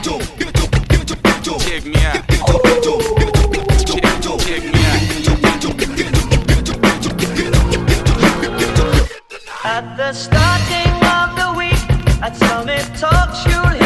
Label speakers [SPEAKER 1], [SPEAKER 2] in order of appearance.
[SPEAKER 1] Check me out. Check me out.
[SPEAKER 2] At the starting of the week, at Summit Talks you'll hear